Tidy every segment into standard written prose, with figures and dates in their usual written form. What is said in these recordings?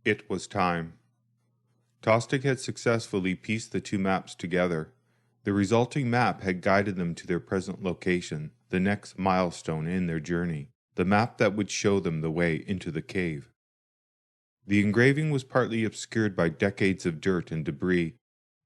It was time. Tostig had successfully pieced the two maps together. The resulting map had guided them to their present location, the next milestone in their journey, the map that would show them the way into the cave. The engraving was partly obscured by decades of dirt and debris,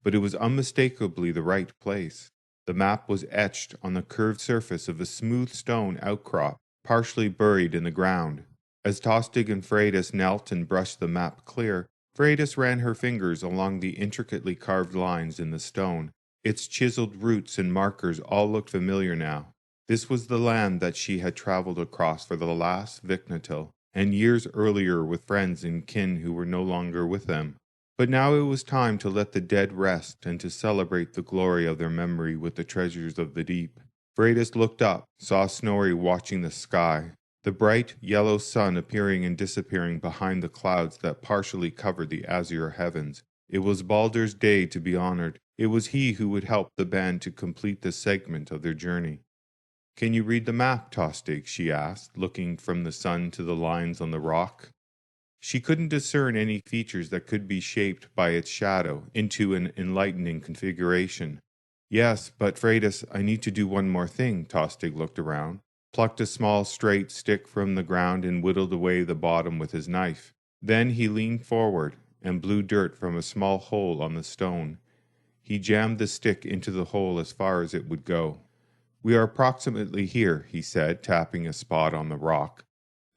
but it was unmistakably the right place. The map was etched on the curved surface of a smooth stone outcrop, partially buried in the ground. As Tostig and Freydis knelt and brushed the map clear, Freydis ran her fingers along the intricately carved lines in the stone. Its chiseled roots and markers all looked familiar now. This was the land that she had traveled across for the last Viknatil, and years earlier with friends and kin who were no longer with them. But now it was time to let the dead rest and to celebrate the glory of their memory with the treasures of the deep. Freydis looked up, saw Snorri watching the sky, the bright yellow sun appearing and disappearing behind the clouds that partially covered the azure heavens. It was Baldur's day to be honored. It was he who would help the band to complete this segment of their journey. "Can you read the map, Tostig?" she asked, looking from the sun to the lines on the rock. She couldn't discern any features that could be shaped by its shadow into an enlightening configuration. "Yes, but Freydis, I need to do one more thing." Tostig looked around, plucked a small straight stick from the ground and whittled away the bottom with his knife. Then he leaned forward and blew dirt from a small hole on the stone. He jammed the stick into the hole as far as it would go. "We are approximately here," he said, tapping a spot on the rock.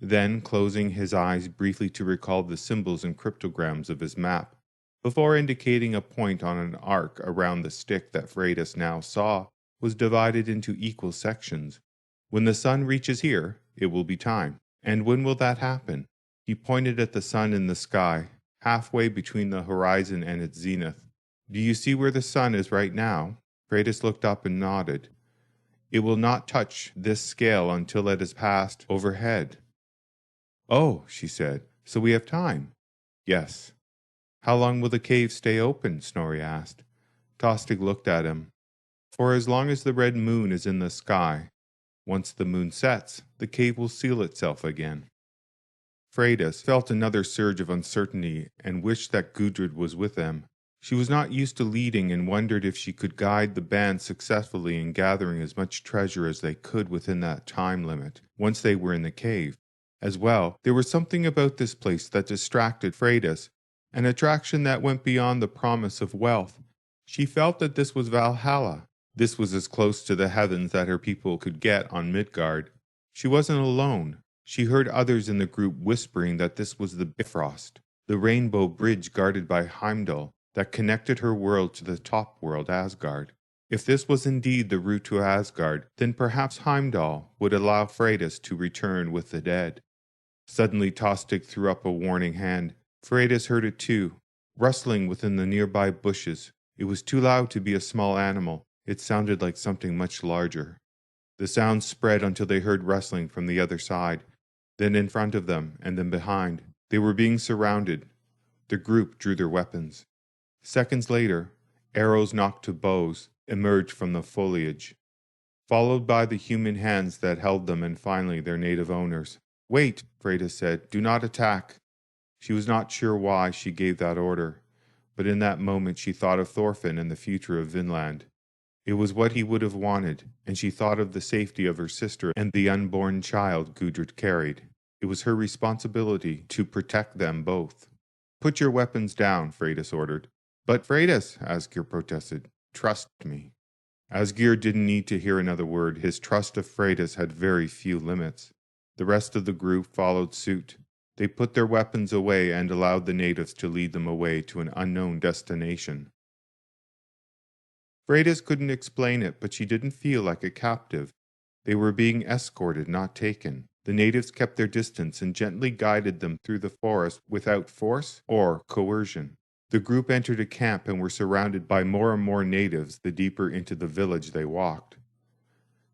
Then, closing his eyes briefly to recall the symbols and cryptograms of his map, before indicating a point on an arc around the stick that Freydis now saw was divided into equal sections. "When the sun reaches here, it will be time." "And when will that happen?" He pointed at the sun in the sky, halfway between the horizon and its zenith. "Do you see where the sun is right now?" Freydis looked up and nodded. "It will not touch this scale until it has passed overhead." "Oh," she said, "so we have time." "Yes." "How long will the cave stay open?" Snorri asked. Tostig looked at him. "For as long as the red moon is in the sky. Once the moon sets, the cave will seal itself again." Freydis felt another surge of uncertainty and wished that Gudrid was with them. She was not used to leading and wondered if she could guide the band successfully in gathering as much treasure as they could within that time limit, once they were in the cave. As well, there was something about this place that distracted Freydis, an attraction that went beyond the promise of wealth. She felt that this was Valhalla. This was as close to the heavens that her people could get on Midgard. She wasn't alone. She heard others in the group whispering that this was the Bifrost, the rainbow bridge guarded by Heimdall, that connected her world to the top world, Asgard. If this was indeed the route to Asgard, then perhaps Heimdall would allow Freydis to return with the dead. Suddenly Tostig threw up a warning hand. Freydis heard it too, rustling within the nearby bushes. It was too loud to be a small animal. It sounded like something much larger. The sound spread until they heard rustling from the other side, then in front of them, and then behind. They were being surrounded. The group drew their weapons. Seconds later, arrows knocked to bows emerged from the foliage, followed by the human hands that held them and finally their native owners. "Wait," Freydis said. "Do not attack." She was not sure why she gave that order, but in that moment she thought of Thorfinn and the future of Vinland. It was what he would have wanted, and she thought of the safety of her sister and the unborn child Gudrid carried. It was her responsibility to protect them both. "Put your weapons down," Freydis ordered. "But Freydis," Asgeir protested, "trust me." Asgeir didn't need to hear another word. His trust of Freydis had very few limits. The rest of the group followed suit. They put their weapons away and allowed the natives to lead them away to an unknown destination. Freydis couldn't explain it, but she didn't feel like a captive. They were being escorted, not taken. The natives kept their distance and gently guided them through the forest without force or coercion. The group entered a camp and were surrounded by more and more natives the deeper into the village they walked.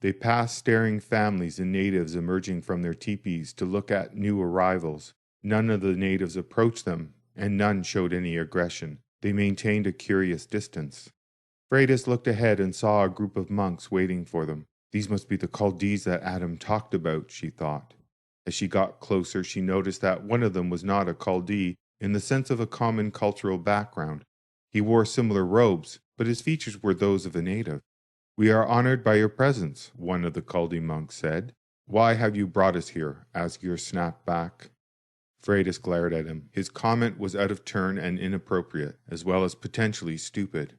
They passed staring families and natives emerging from their teepees to look at new arrivals. None of the natives approached them, and none showed any aggression. They maintained a curious distance. Freydis looked ahead and saw a group of monks waiting for them. These must be the Culdees that Adam talked about, she thought. As she got closer, she noticed that one of them was not a Culdee. in the sense of a common cultural background. He wore similar robes, but his features were those of a native. "We are honored by your presence," one of the Culdee monks said. "Why have you brought us here?" Asgir snapped back. Freydis glared at him. His comment was out of turn and inappropriate, as well as potentially stupid.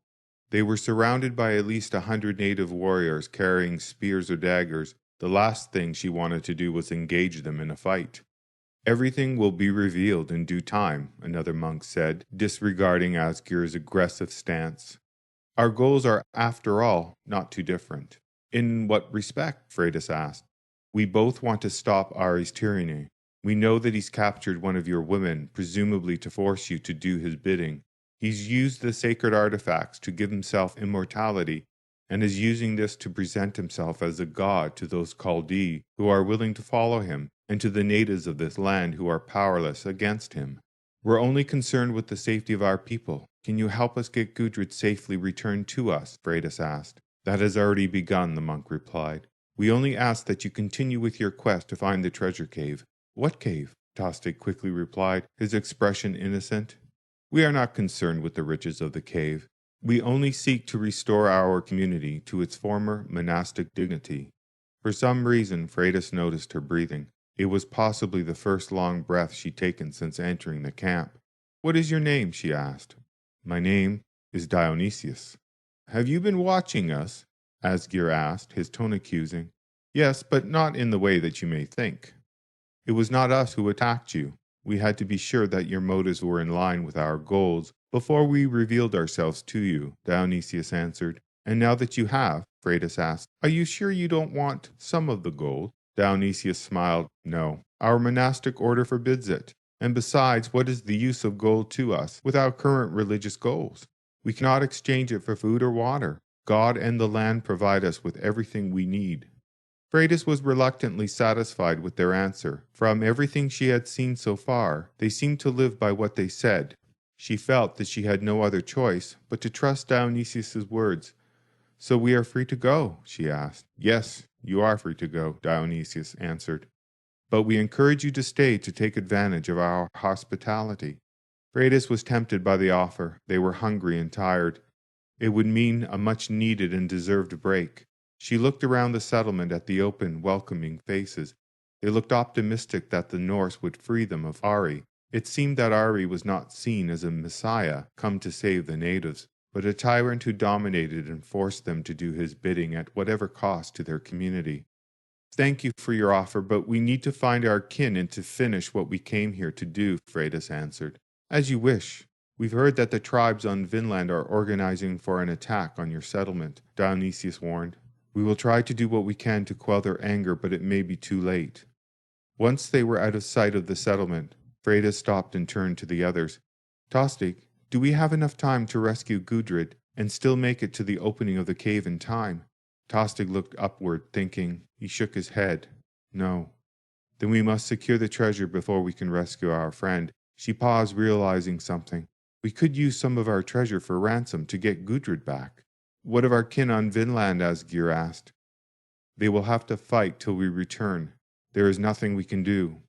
They were surrounded by at least 100 native warriors carrying spears or daggers. The last thing she wanted to do was engage them in a fight. "Everything will be revealed in due time," another monk said, disregarding Asgir's aggressive stance. "Our goals are, after all, not too different." "In what respect?" Freydis asked. "We both want to stop Ari's tyranny. We know that he's captured one of your women, presumably to force you to do his bidding. He's used the sacred artifacts to give himself immortality, and is using this to present himself as a god to those Culdee who are willing to follow him, and to the natives of this land who are powerless against him. We're only concerned with the safety of our people. Can you help us get Gudrid safely returned to us?" Freydis asked. "That has already begun," the monk replied. "We only ask that you continue with your quest to find the treasure cave." "What cave?" Tostig quickly replied, his expression innocent. "We are not concerned with the riches of the cave. We only seek to restore our community to its former monastic dignity." For some reason, Freydis noticed her breathing. It was possibly the first long breath she'd taken since entering the camp. "What is your name?" she asked. "My name is Dionysius." "Have you been watching us?" Asgir asked, his tone accusing. "Yes, but not in the way that you may think. It was not us who attacked you. We had to be sure that your motives were in line with our goals before we revealed ourselves to you," Dionysius answered. "And now that you have," Freydis asked, "are you sure you don't want some of the gold?" Dionysius smiled. "No, our monastic order forbids it. And besides, what is the use of gold to us without current religious goals? We cannot exchange it for food or water. God and the land provide us with everything we need." Freydis was reluctantly satisfied with their answer. From everything she had seen so far, they seemed to live by what they said. She felt that she had no other choice but to trust Dionysius's words. "So we are free to go?" she asked. "Yes, you are free to go," Dionysius answered. "But we encourage you to stay to take advantage of our hospitality." Freydis was tempted by the offer. They were hungry and tired. It would mean a much-needed and deserved break. She looked around the settlement at the open, welcoming faces. They looked optimistic that the Norse would free them of Ari. It seemed that Ari was not seen as a messiah come to save the natives, but a tyrant who dominated and forced them to do his bidding at whatever cost to their community. "Thank you for your offer, but we need to find our kin and to finish what we came here to do," Freydis answered. "As you wish. We've heard that the tribes on Vinland are organizing for an attack on your settlement," Dionysius warned. "We will try to do what we can to quell their anger, but it may be too late." Once they were out of sight of the settlement, Freydis stopped and turned to the others. "Tostig, do we have enough time to rescue Gudrid and still make it to the opening of the cave in time?" Tostig looked upward, thinking. He shook his head. "No." "Then we must secure the treasure before we can rescue our friend." She paused, realizing something. "We could use some of our treasure for ransom to get Gudrid back." "What of our kin on Vinland?" Asgir asked. "They will have to fight till we return. There is nothing we can do."